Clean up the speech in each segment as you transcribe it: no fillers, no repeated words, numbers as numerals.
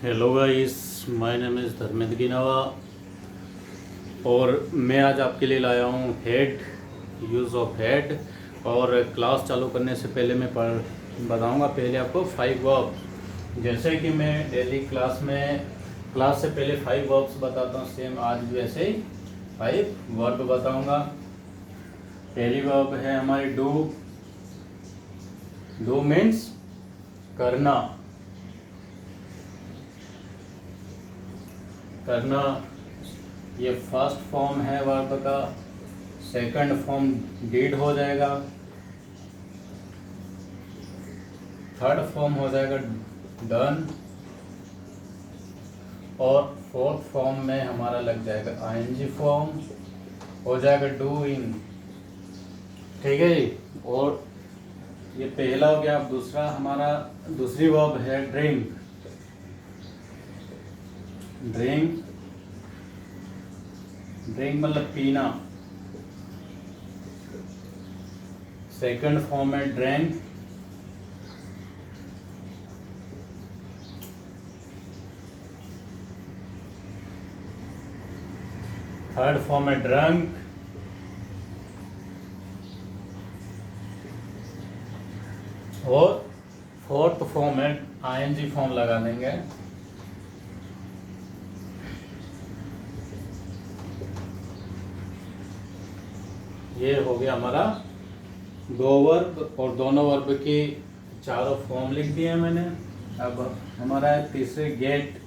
Hello guys, my name is Dharmendra Ginawa और मैं आज आपके लिए लाया हूँ हेड, यूज़ ऑफ हेड। और क्लास चालू करने से पहले मैं बताऊँगा पहले आपको 5 वर्ब। जैसे कि मैं डेली क्लास से पहले 5 वर्ब्स बताता हूँ, सेम आज भी वैसे ही 5 वर्ब बताऊँगा। पहली वर्ब है हमारी डू। डू मीन्स करना। करना ये फर्स्ट फॉर्म है वर्ब का। सेकंड फॉर्म डीड हो जाएगा। थर्ड फॉर्म हो जाएगा डन। और फोर्थ फॉर्म में हमारा लग जाएगा आईएनजी फॉर्म, हो जाएगा डूइंग। ठीक है जी। और ये पहला हो गया। अब दूसरी वर्ब है ड्रिंक। ड्रिंक ड्रिंक मतलब पीना। सेकंड फॉर्म है ड्रैंक। थर्ड फॉर्म है ड्रंक। और फोर्थ फॉर्म है आईएनजी फॉर्म लगा देंगे। ये हो गया हमारा 2 वर्ब और दोनों वर्ब की चारों फॉर्म लिख दिए मैंने। अब हमारा है तीसरे गेट।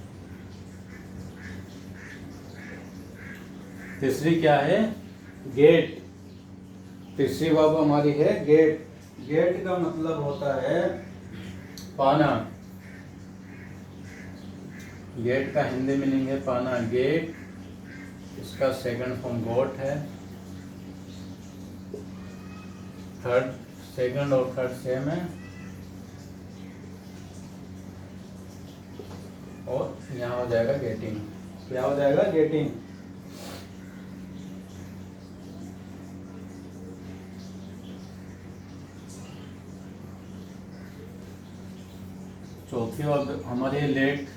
तीसरी क्या है? गेट। तीसरी वर्ब हमारी है गेट। गेट का मतलब होता है पाना। गेट का हिंदी मीनिंग है पाना, गेट। इसका सेकंड फॉर्म गोट है। सेकंड और थर्ड सेम है। और यहाँ हो जाएगा गेटिंग। क्या हो जाएगा? गेटिंग। चौथी वर्ब हमारी लेट।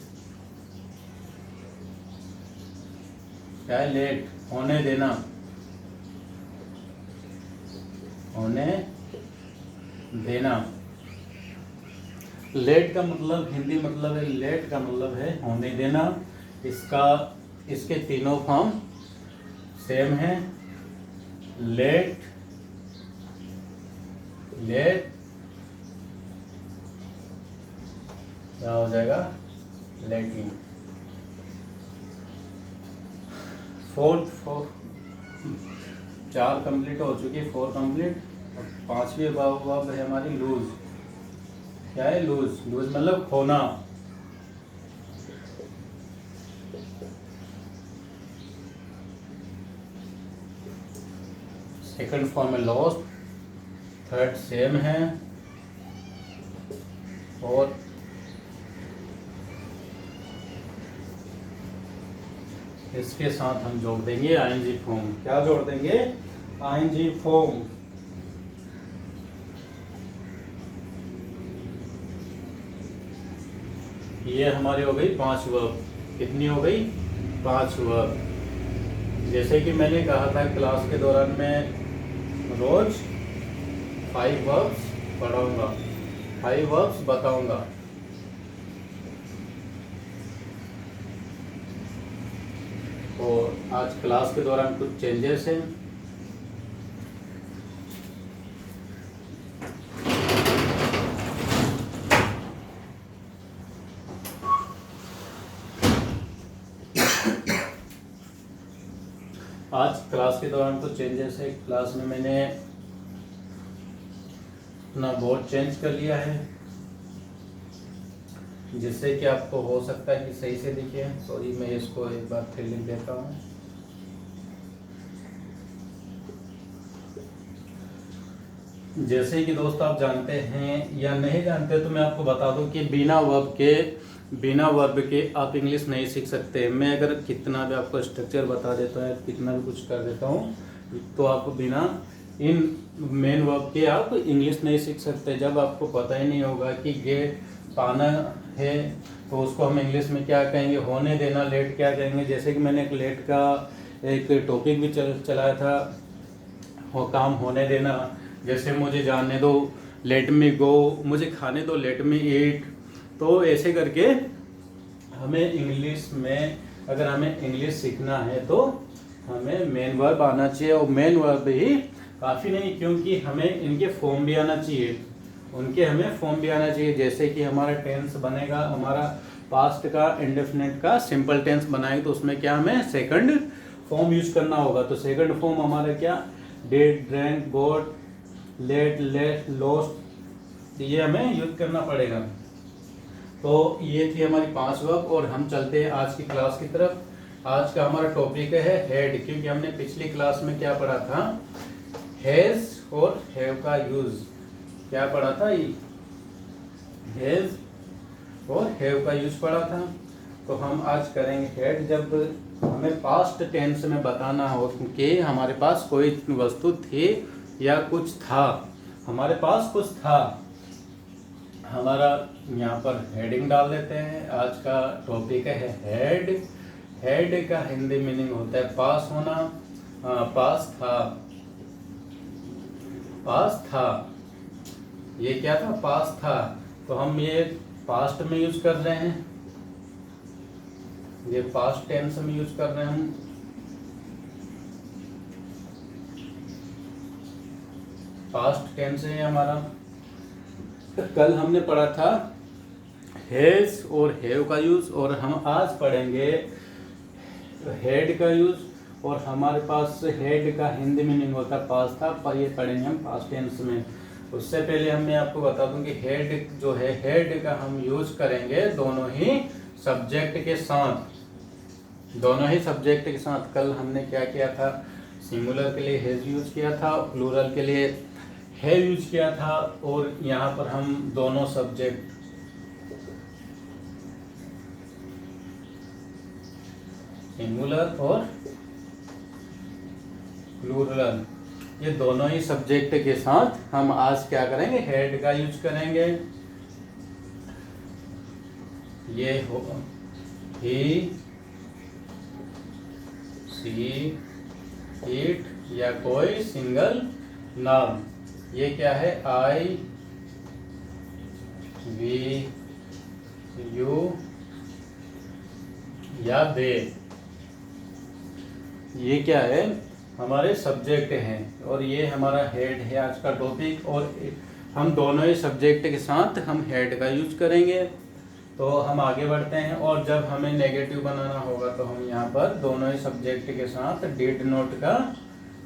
क्या है? लेट, होने देना। होने देना। लेट का मतलब हिंदी मतलब है, लेट का मतलब है होने देना। इसके तीनों फॉर्म सेम है। लेट, लेट, क्या हो जाएगा? लेटिंग। चार कंप्लीट हो चुकी है, 4 कंप्लीट। और पांचवी वर्ब है हमारी लूज। क्या है? लूज। लूज मतलब खोना। सेकंड फॉर्म है लॉस्ट। थर्ड सेम है। और इसके साथ हम जोड़ देंगे आईएनजी फॉर्म। क्या जोड़ देंगे? ING form. ये हमारी हो गई 5 वर्ब। कितनी हो गई? 5 वर्ब। जैसे कि मैंने कहा था क्लास के दौरान मैं रोज 5 वर्ब्स पढ़ाऊंगा, 5 वर्ब्स बताऊंगा। और आज क्लास के दौरान कुछ चेंजेस हैं। आज क्लास के दौरान कुछ चेंजेस है। क्लास में मैंने अपना बोर्ड चेंज कर लिया है, जिससे कि आपको हो सकता है कि सही से दिखे। सॉरी, मैं इसको एक बार फिर लिख देता हूँ। जैसे कि दोस्त आप जानते हैं या नहीं जानते तो मैं आपको बता दूं कि बिना वर्ब के आप इंग्लिश नहीं सीख सकते। मैं अगर कितना भी आपको स्ट्रक्चर बता देता हूँ, कितना भी कुछ कर देता हूँ, तो आप बिना इन मेन वर्ब के आप इंग्लिश नहीं सीख सकते। जब आपको पता ही नहीं होगा कि ये पाना है तो उसको हम इंग्लिश में क्या कहेंगे, होने देना, लेट क्या कहेंगे। जैसे कि मैंने एक लेट का एक टॉपिक भी चलाया था, वो काम होने देना। जैसे मुझे जाने दो, लेट मी गो, मुझे खाने दो, लेट मी ईट। तो ऐसे करके हमें इंग्लिश में, अगर हमें इंग्लिश सीखना है तो हमें मेन वर्ब आना चाहिए, और मेन वर्ब ही काफ़ी नहीं, क्योंकि हमें इनके फॉर्म भी आना चाहिए, उनके हमें फॉर्म भी आना चाहिए। जैसे कि हमारा टेंस बनेगा, हमारा पास्ट का, इंडेफिनिट का सिंपल टेंस बनाएंगे तो उसमें क्या हमें सेकंड फॉर्म यूज करना होगा। तो सेकंड फॉर्म हमारा क्या, did, drank, got, let, let, lost, ये हमें यूज करना पड़ेगा। तो ये थी हमारी 5 वर्ब, और हम चलते हैं आज की क्लास की तरफ। आज का हमारा टॉपिक है हेड, क्योंकि हमने पिछली क्लास में क्या पढ़ा था, हैज और हैव का यूज। क्या पढ़ा था, हैज और हैव का यूज पढ़ा था। तो हम आज करेंगे हेड, जब हमें पास्ट टेंस में बताना हो कि हमारे पास कोई वस्तु थी या कुछ था, हमारे पास कुछ था। हमारा यहाँ पर हेडिंग डाल देते हैं। आज का टॉपिक है हेड। हेड का हिंदी मीनिंग होता है पास होना, पास था, पास था। ये क्या था, पास था। तो हम ये पास्ट में यूज कर रहे हैं, ये पास्ट टेंस में यूज कर रहे हैं हम। पास्ट टेंस है हमारा। कल हमने पढ़ा था हैज और हैव का यूज, और हम आज पढ़ेंगे हेड का यूज। और हमारे पास हेड का हिंदी मीनिंग होता है पास था, पर ये पढ़ेंगे हम पास्ट टेंस में। उससे पहले मैं आपको बता दूं कि हेड जो है, हेड का हम यूज करेंगे दोनों ही सब्जेक्ट के साथ, दोनों ही सब्जेक्ट के साथ। कल हमने क्या किया था, सिंगुलर के लिए हैज यूज किया था, प्लूरल के लिए हैव यूज किया था, और यहाँ पर हम दोनों सब्जेक्ट, सिंगुलर और प्लूरल, ये दोनों ही सब्जेक्ट के साथ हम आज क्या करेंगे, हेड का यूज करेंगे। ये हो ही, सी, इट, या कोई सिंगल नाउन। ये क्या है, आई, वी, यू या दे, ये क्या है, हमारे सब्जेक्ट हैं। और ये हमारा हेड है आज का टॉपिक, और हम दोनों ही सब्जेक्ट के साथ हम हेड का यूज करेंगे। तो हम आगे बढ़ते हैं, और जब हमें नेगेटिव बनाना होगा तो हम यहाँ पर दोनों ही सब्जेक्ट के साथ डिड नोट का,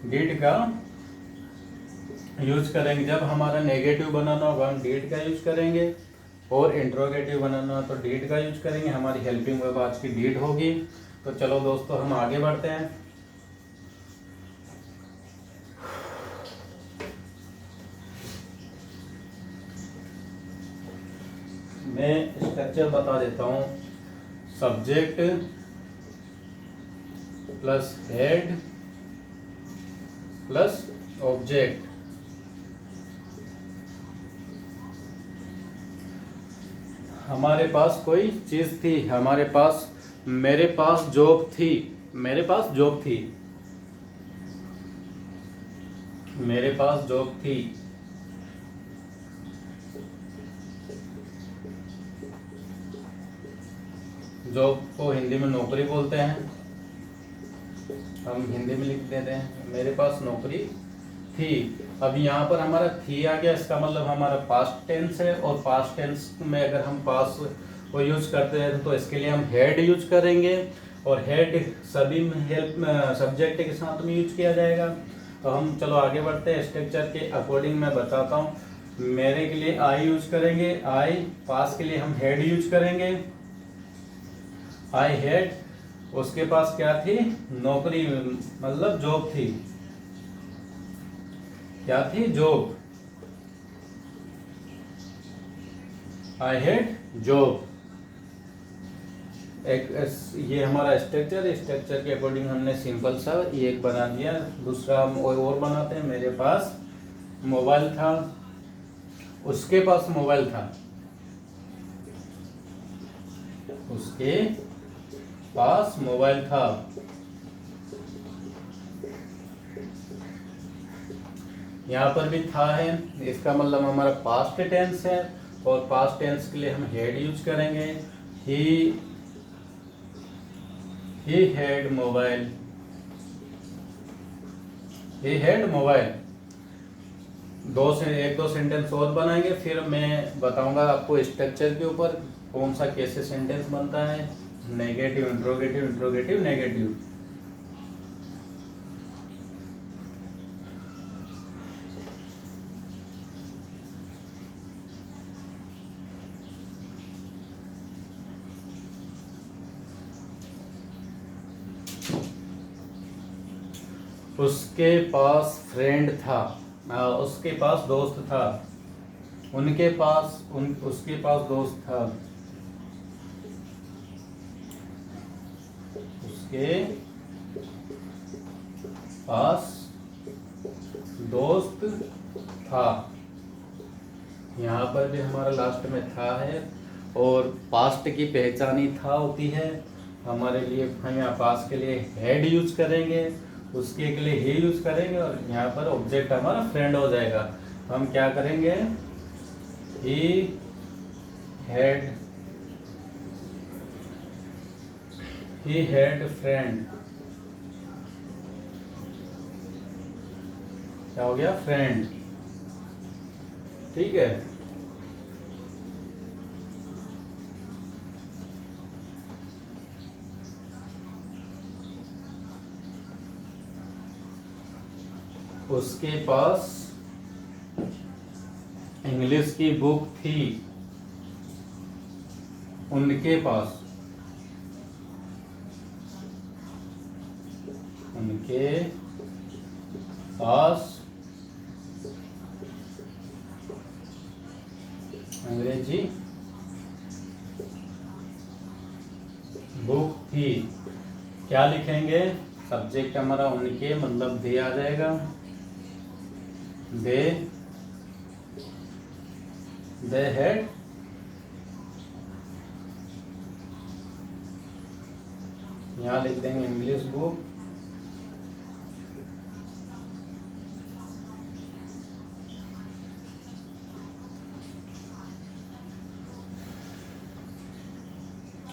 डिड का यूज करेंगे। जब हमारा नेगेटिव बनाना होगा हम डिड का यूज करेंगे, और इंट्रोगेटिव बनाना हो तो डिड का यूज करेंगे। हमारी हेल्पिंग वर्ब आज की डिड होगी। तो चलो दोस्तों हम आगे बढ़ते हैं। मैं स्ट्रक्चर बता देता हूँ, subject plus head plus object. हमारे पास कोई चीज थी, हमारे पास, मेरे पास जॉब थी, मेरे पास जॉब थी, मेरे पास जॉब थी। जॉब को हिंदी में नौकरी बोलते हैं, हम हिंदी में लिख देते हैं, मेरे पास नौकरी थी। अब यहाँ पर हमारा थी आ गया, इसका मतलब हमारा पास्ट टेंस है, और पास्ट टेंस में अगर हम पास को यूज करते हैं तो इसके लिए हम हेड यूज करेंगे, और हेड सभी हेल्प सब्जेक्ट के साथ में यूज किया जाएगा। तो हम चलो आगे बढ़ते हैं, स्ट्रक्चर के अकॉर्डिंग मैं बताता हूँ। मेरे के लिए आई यूज करेंगे, आई। पास के लिए हम हेड यूज करेंगे, आई हेड। उसके पास क्या थी, नौकरी, मतलब जॉब थी। क्या थी, जॉब, आई हैड जॉब। एक ये हमारा स्ट्रक्चर, स्ट्रक्चर के अकॉर्डिंग हमने सिंपल सा ये एक बना दिया। दूसरा हम और बनाते हैं, मेरे पास मोबाइल था, उसके पास मोबाइल था। उसके पास मोबाइल था। यहाँ पर भी था है, इसका मतलब हमारा पास्ट टेंस है, और पास्ट टेंस के लिए हम हैड यूज करेंगे। He had mobile, he had mobile. एक दो सेंटेंस और बनाएंगे, फिर मैं बताऊंगा आपको स्ट्रक्चर के ऊपर कौन सा कैसे सेंटेंस बनता है। Negative, interrogative, interrogative, negative. उसके पास फ्रेंड था, उसके पास दोस्त था। उसके पास दोस्त था। उसके पास दोस्त था। यहाँ पर भी हमारा लास्ट में था है, और पास्ट की पहचान ही था होती है हमारे लिए। हम यहाँ पास्ट के लिए हैड यूज करेंगे, उसके के लिए ही यूज करेंगे, और यहाँ पर ऑब्जेक्ट हमारा फ्रेंड हो जाएगा। हम क्या करेंगे, ही हैड फ्रेंड। क्या हो गया, फ्रेंड। ठीक है। उसके पास इंग्लिश की बुक थी। उनके पास अंग्रेजी बुक थी। क्या लिखेंगे, सब्जेक्ट हमारा उनके मतलब दे आ जाएगा। दे हैड यहाँ लिख देंगे इंग्लिश बुक।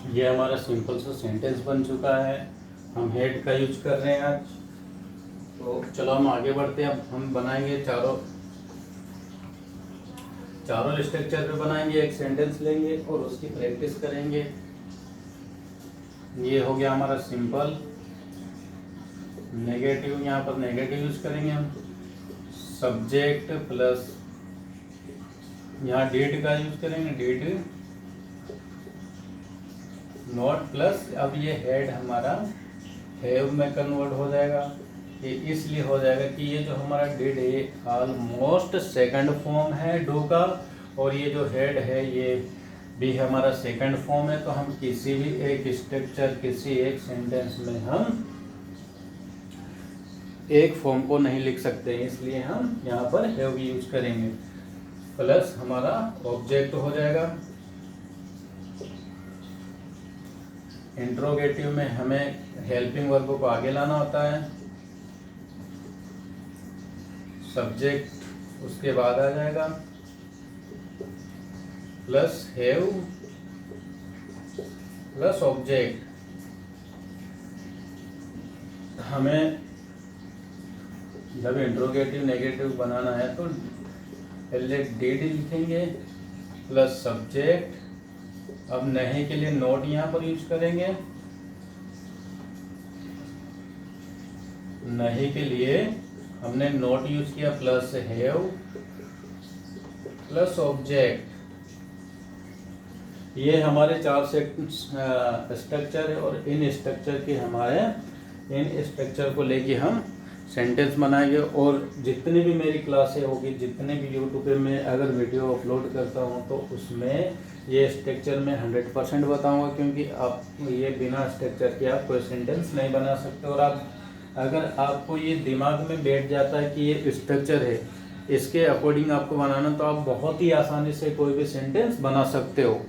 ये हमारा सिंपल सा सेंटेंस बन चुका है। हम हेड का यूज कर रहे हैं आज। तो चलो हम आगे बढ़ते हैं। अब हम बनाएंगे चारों स्ट्रक्चर पे बनाएंगे, एक सेंटेंस लेंगे और उसकी प्रैक्टिस करेंगे। ये हो गया हमारा सिंपल। नेगेटिव, यहाँ पर नेगेटिव यूज करेंगे हम। सब्जेक्ट प्लस यहाँ डिड का यूज करेंगे, डिड नॉट प्लस। अब ये हेड हमारा हैव में कन्वर्ट हो जाएगा। ये इसलिए हो जाएगा कि ये जो हमारा डिड है ऑलमोस्ट सेकंड फॉर्म है डू का, और ये जो हेड है ये भी हमारा सेकंड फॉर्म है। तो हम किसी भी एक स्ट्रक्चर, किसी एक सेंटेंस में हम एक फॉर्म को नहीं लिख सकते, इसलिए हम यहाँ पर हैव यूज करेंगे। प्लस हमारा ऑब्जेक्ट हो जाएगा। इंट्रोगेटिव में हमें हेल्पिंग वर्ब को आगे लाना होता है। सब्जेक्ट उसके बाद आ जाएगा, प्लस हैव प्लस ऑब्जेक्ट। हमें जब इंट्रोगेटिव नेगेटिव बनाना है तो पहले डिड लिखेंगे प्लस सब्जेक्ट। अब नहीं के लिए नोट यहाँ पर यूज करेंगे। नहीं के लिए हमने नोट यूज किया, प्लस हैव प्लस ऑब्जेक्ट। ये हमारे चार स्ट्रक्चर है, और इन स्ट्रक्चर को लेके हम सेंटेंस बनाएंगे। और जितनी भी मेरी क्लासें होगी, जितने भी यूट्यूब पे मैं अगर वीडियो अपलोड करता हूँ तो उसमें ये स्ट्रक्चर में 100% बताऊँगा, क्योंकि आप ये बिना स्ट्रक्चर के आप कोई सेंटेंस नहीं बना सकते। और आप अगर आपको ये दिमाग में बैठ जाता है कि ये स्ट्रक्चर है, इसके अकॉर्डिंग आपको बनाना, तो आप बहुत ही आसानी से कोई भी सेंटेंस बना सकते हो।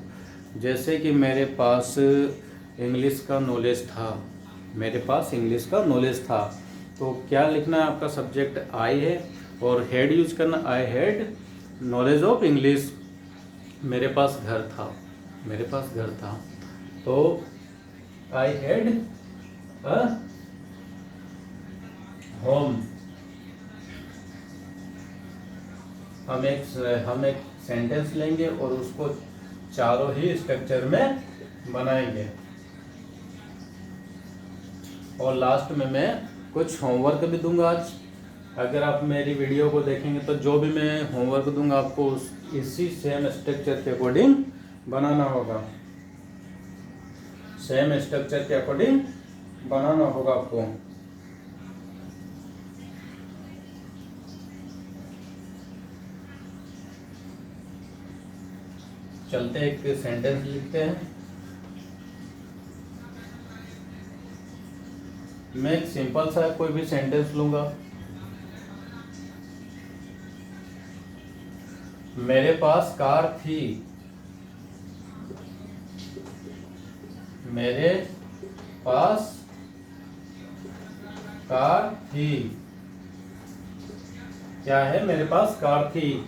जैसे कि मेरे पास इंग्लिश का नॉलेज था, मेरे पास इंग्लिश का नॉलेज था, तो क्या लिखना है आपका सब्जेक्ट आई है और हेड यूज करना, I had knowledge of English. मेरे पास घर था, मेरे पास घर था, तो आई हैड अ होम। हम एक सेंटेंस लेंगे और उसको चारों ही स्ट्रक्चर में बनाएंगे, और लास्ट में मैं कुछ होमवर्क भी दूंगा आज। अगर आप मेरी वीडियो को देखेंगे तो जो भी मैं होमवर्क दूंगा आपको इसी सेम स्ट्रक्चर के अकॉर्डिंग बनाना होगा, सेम स्ट्रक्चर के अकॉर्डिंग बनाना होगा आपको। चलते एक सेंटेंस लिखते हैं। मैं एक सिंपल सा कोई भी सेंटेंस लूंगा। मेरे पास कार थी, मेरे पास कार थी। क्या है? मेरे पास कार थी।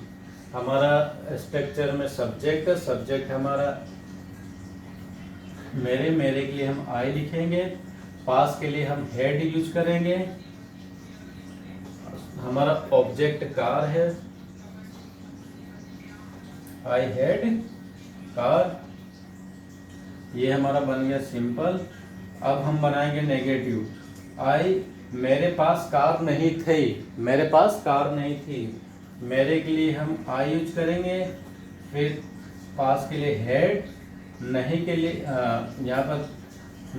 हमारा स्ट्रक्चर में सब्जेक्ट, सब्जेक्ट हमारा मेरे, मेरे के लिए हम आई लिखेंगे, पास के लिए हम हेड यूज करेंगे, हमारा ऑब्जेक्ट कार है, आई हैड कार, ये हमारा बन गया सिंपल। अब हम बनाएंगे नेगेटिव। आई, मेरे पास कार नहीं थी, मेरे पास कार नहीं थी, मेरे के लिए हम आई यूज करेंगे, फिर पास के लिए हेड, नहीं के लिए यहाँ पर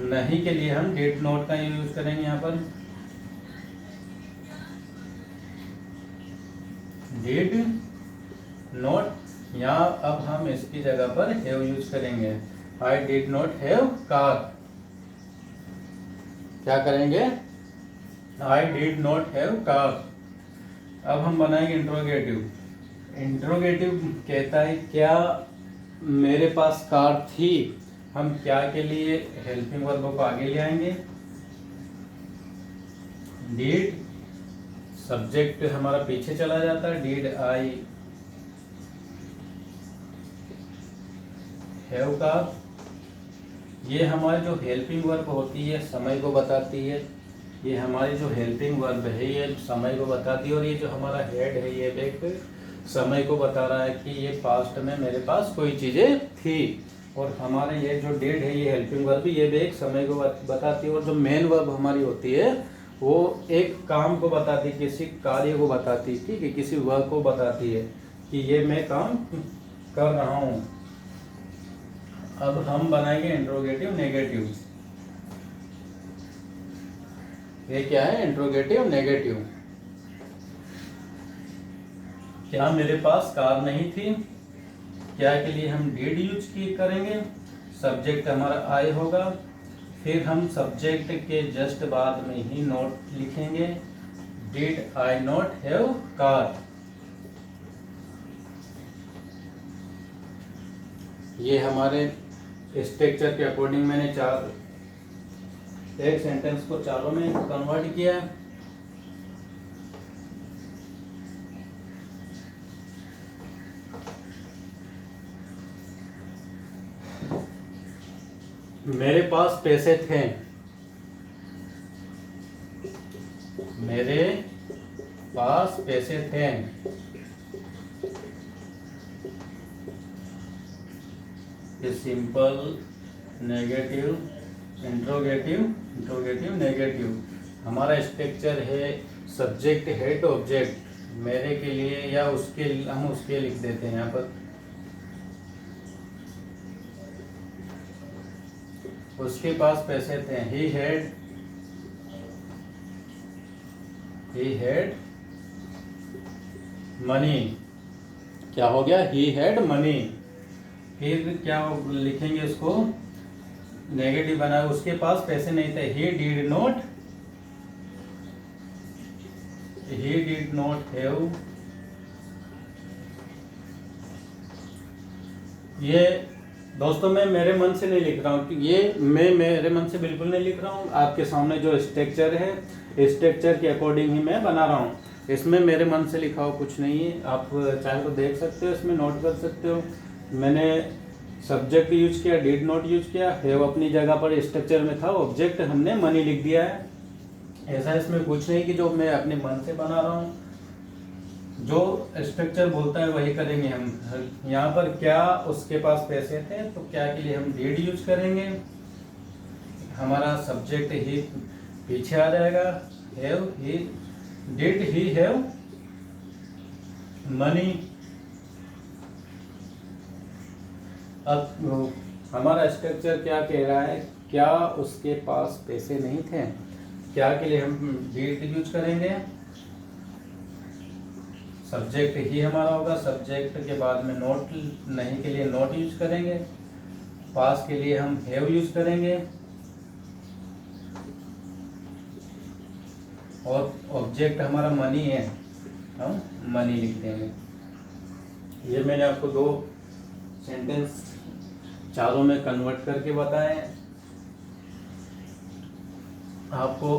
नहीं के लिए हम डिड नॉट का यूज करेंगे, यहाँ पर डिड नॉट। यहाँ अब हम इसकी जगह पर हैव यूज करेंगे, I did not have car. क्या करेंगे? I did not have car. अब हम बनाएंगे इंट्रोगेटिव। इंट्रोगेटिव कहता है क्या मेरे पास कार थी, हम क्या के लिए हेल्पिंग वर्ब को आगे ले आएंगे, डिड, सब्जेक्ट हमारा पीछे चला जाता है, डिड आई हैव कार। ये हमारी जो हेल्पिंग वर्ब होती है समय को बताती है, ये हमारी जो हेल्पिंग वर्ब है ये समय को बताती है, और ये जो हमारा हेड है ये एक समय को बता रहा है कि ये पास्ट में मेरे पास कोई चीज़ें थी। और हमारे ये जो डिड है ये हेल्पिंग वर्ब, ये भी एक समय को बताती है, और जो मेन वर्ब हमारी होती है वो एक काम को बताती है, किसी कार्य को बताती है, ठीक है, किसी वर्क को बताती है कि ये मैं काम कर रहा हूँ। अब हम बनाएंगे इंट्रोगेटिव नेगेटिव। ये क्या है? Interrogative negative. क्या मेरे पास कार नहीं थी, क्या के लिए हम डिड यूज करेंगे, सब्जेक्ट हमारा आई होगा, फिर हम सब्जेक्ट के जस्ट बाद में ही नोट लिखेंगे, did I not have car. ये हमारे स्ट्रक्चर के अकॉर्डिंग मैंने एक सेंटेंस को चारों में कन्वर्ट किया। मेरे पास पैसे थे, मेरे पास पैसे थे। ये simple negative interrogative, interrogative negative. हमारा स्ट्रक्चर है सब्जेक्ट हेड ऑब्जेक्ट, मेरे के लिए या उसके, हम उसके लिख देते हैं यहाँ पर। उसके पास पैसे थे, ही हैड मनी। क्या हो गया? He had money. फिर क्या लिखेंगे इसको? नेगेटिव बना, उसके पास पैसे नहीं थे, ही डिड नॉट हैव। ये दोस्तों मैं मेरे मन से नहीं लिख रहा हूँ, ये मैं मेरे मन से बिल्कुल नहीं लिख रहा हूँ। आपके सामने जो स्ट्रक्चर है, स्ट्रक्चर के अकॉर्डिंग ही मैं बना रहा हूँ। इसमें मेरे मन से लिखा हुआ कुछ नहीं है। आप चाहे तो देख सकते हो, इसमें नोट कर सकते हो। मैंने सब्जेक्ट यूज किया, डिड नॉट यूज किया, हैव अपनी जगह पर स्ट्रक्चर में था, ऑब्जेक्ट हमने मनी लिख दिया है। ऐसा इसमें कुछ नहीं कि जो मैं अपने मन से बना रहा हूँ। जो स्ट्रक्चर बोलता है वही करेंगे हम। यहाँ पर क्या उसके पास पैसे थे, तो क्या के लिए हम डिड यूज करेंगे। हमारा सब्जेक्ट ही पीछे आ जाएगा। Have he, did he have money. अब हमारा स्ट्रक्चर क्या कह रहा है, क्या उसके पास पैसे नहीं थे। क्या के लिए हम डिड यूज करेंगे, सब्जेक्ट ही हमारा होगा। सब्जेक्ट के बाद में नोट, नहीं के लिए नोट यूज करेंगे। पास के लिए हम हैव यूज करेंगे। और ऑब्जेक्ट हमारा मनी है, हम मनी लिख देंगे। ये मैंने आपको 2 सेंटेंस चारों में कन्वर्ट करके बताए। आपको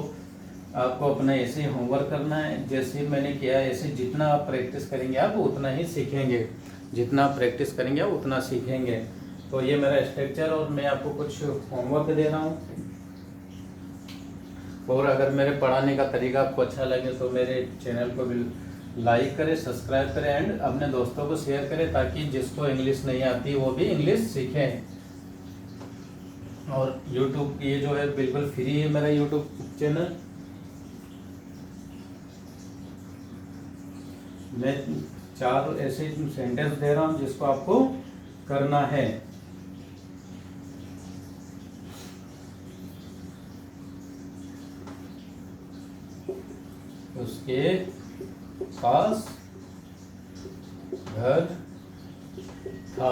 अपना ऐसे होमवर्क करना है, जैसे मैंने किया है। ऐसे जितना आप प्रैक्टिस करेंगे आप उतना ही सीखेंगे। जितना आप प्रैक्टिस करेंगे आप उतना सीखेंगे। तो ये मेरा स्ट्रक्चर, और मैं आपको कुछ होमवर्क दे रहा हूँ। और अगर मेरे पढ़ाने का तरीका आपको अच्छा लगे तो मेरे चैनल को भी लाइक करें, सब्सक्राइब करें एंड अपने दोस्तों को शेयर करें, ताकि जिसको इंग्लिश नहीं आती वो भी इंग्लिश सीखें। और यूट्यूब ये जो है बिल्कुल फ्री है मेरा यूट्यूब चैनल। मैं 4 ऐसे सेंटेंस दे रहा हूँ जिसको आपको करना है। उसके पास घर था।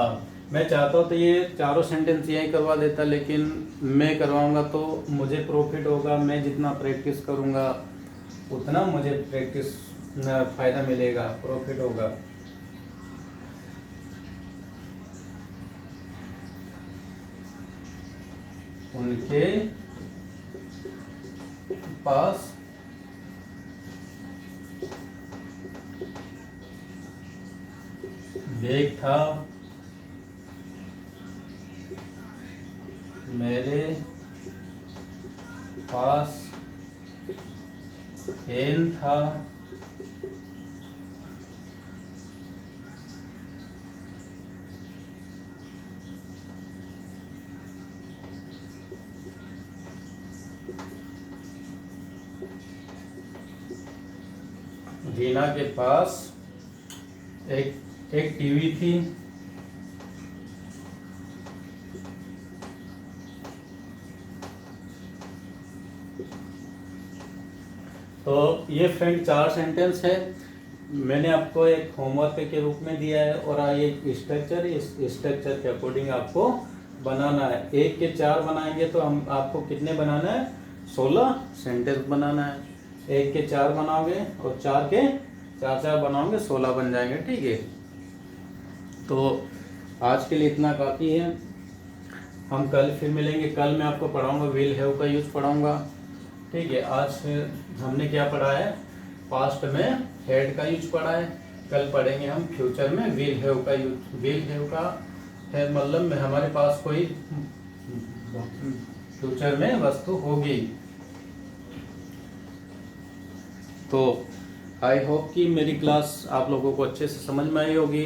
मैं चाहता हूँ तो ये चारों सेंटेंस यही करवा देता, लेकिन मैं करवाऊंगा तो मुझे प्रॉफिट होगा। मैं जितना प्रैक्टिस करूँगा उतना मुझे प्रैक्टिस फायदा मिलेगा, प्रॉफिट होगा। उनके पास बैग था, मेरे पास पेन था, रीना के पास एक टीवी थी। तो ये फ्रेंड 4 सेंटेंस है। मैंने आपको एक होमवर्क के रूप में दिया है, और ये स्ट्रक्चर, इस स्ट्रक्चर के अकॉर्डिंग आपको बनाना है। 1 के 4 बनाएंगे तो हम आपको कितने बनाना है, 16 सेंटेंस बनाना है। 1 के 4 बनाओगे और 4 के 4 बनाओगे, 16 बन जाएंगे। ठीक है, तो आज के लिए इतना काफ़ी है। हम कल फिर मिलेंगे। कल मैं आपको पढ़ाऊंगा विल हैव का यूज पढ़ाऊंगा। ठीक है, आज हमने क्या पढ़ा है, पास्ट में हैड का यूज पढ़ा है। कल पढ़ेंगे हम फ्यूचर में विल हैव का यूज। विल हैव का है मतलब हमारे पास कोई फ्यूचर में वस्तु होगी। तो आई होप कि मेरी क्लास आप लोगों को अच्छे से समझ में आई होगी।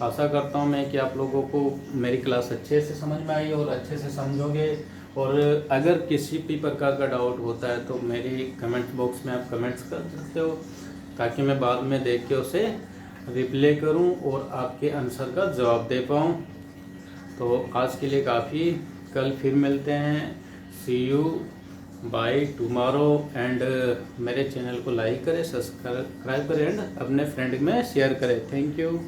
आशा करता हूँ मैं कि आप लोगों को मेरी क्लास अच्छे से समझ में आई और अच्छे से समझोगे। और अगर किसी भी प्रकार का डाउट होता है तो मेरी कमेंट बॉक्स में आप कमेंट्स कर सकते हो, ताकि मैं बाद में देख के उसे रिप्लाई करूं और आपके आंसर का जवाब दे पाऊं। तो आज के लिए काफ़ी, कल फिर मिलते हैं। सी यू बाय टुमारो। एंड मेरे चैनल को लाइक करें, सब्सक्राइब करें एंड अपने फ्रेंड में शेयर करें। Thank you.